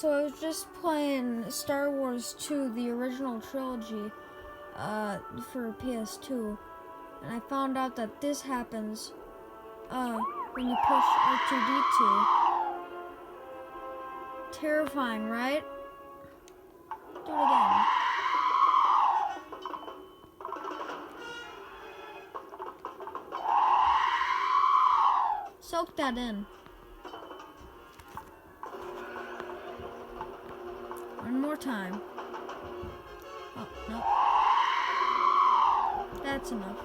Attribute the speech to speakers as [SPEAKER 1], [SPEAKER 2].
[SPEAKER 1] So I was just playing Star Wars 2, the original trilogy, for PS2, and I found out that this happens, when you push R2-D2. Terrifying, right? Do it again. Soak that in. One more time. Oh, no. That's enough.